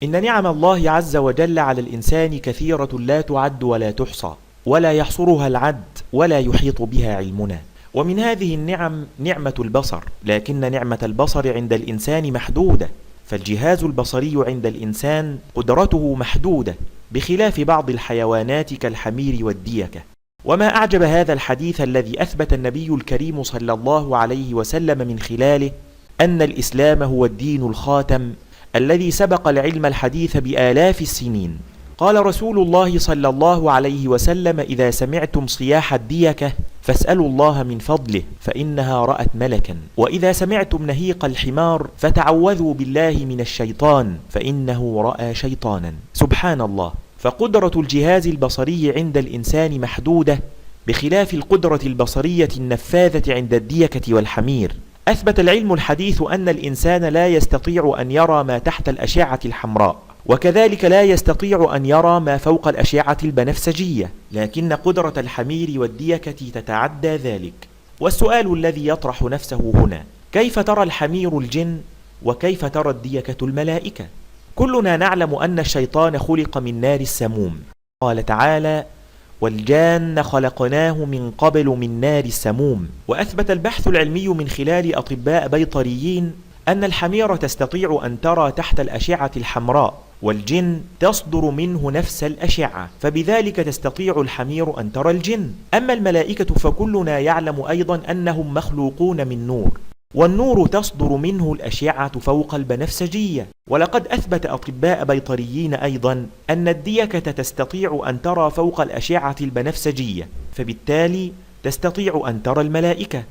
إن نعم الله عز وجل على الإنسان كثيرة لا تعد ولا تحصى، ولا يحصرها العد ولا يحيط بها علمنا. ومن هذه النعم نعمة البصر، لكن نعمة البصر عند الإنسان محدودة، فالجهاز البصري عند الإنسان قدرته محدودة، بخلاف بعض الحيوانات كالحمير والديكة. وما أعجب هذا الحديث الذي أثبت النبي الكريم صلى الله عليه وسلم من خلاله أن الإسلام هو الدين الخاتم الذي سبق العلم الحديث بآلاف السنين. قال رسول الله صلى الله عليه وسلم: إذا سمعتم صياح الديكة فاسألوا الله من فضله فإنها رأت ملكا، وإذا سمعتم نهيق الحمار فتعوذوا بالله من الشيطان فإنه رأى شيطانا. سبحان الله، فقدرة الجهاز البصري عند الإنسان محدودة، بخلاف القدرة البصرية النفاذة عند الديكة والحمير. أثبت العلم الحديث أن الإنسان لا يستطيع أن يرى ما تحت الأشعة الحمراء، وكذلك لا يستطيع أن يرى ما فوق الأشعة البنفسجية، لكن قدرة الحمير والديكة تتعدى ذلك. والسؤال الذي يطرح نفسه هنا: كيف ترى الحمير الجن؟ وكيف ترى الديكة الملائكة؟ كلنا نعلم أن الشيطان خلق من نار السموم. قال تعالى: والجان خلقناه من قبل من نار السموم. وأثبت البحث العلمي من خلال أطباء بيطريين أن الحمير تستطيع أن ترى تحت الأشعة الحمراء، والجن تصدر منه نفس الأشعة، فبذلك تستطيع الحمير أن ترى الجن. أما الملائكة فكلنا يعلم أيضا أنهم مخلوقون من نور، والنور تصدر منه الأشعة فوق البنفسجية. ولقد أثبت أطباء بيطريين أيضا أن الديكة تستطيع أن ترى فوق الأشعة البنفسجية، فبالتالي تستطيع أن ترى الملائكة.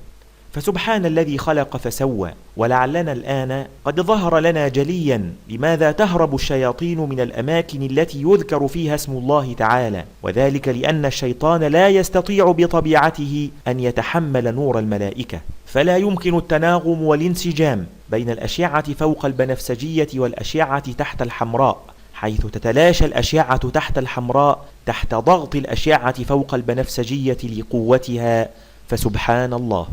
فسبحان الذي خلق فسوى. ولعلنا الآن قد ظهر لنا جليا لماذا تهرب الشياطين من الأماكن التي يذكر فيها اسم الله تعالى، وذلك لأن الشيطان لا يستطيع بطبيعته أن يتحمل نور الملائكة، فلا يمكن التناغم والانسجام بين الأشعة فوق البنفسجية والأشعة تحت الحمراء، حيث تتلاشى الأشعة تحت الحمراء تحت ضغط الأشعة فوق البنفسجية لقوتها. فسبحان الله.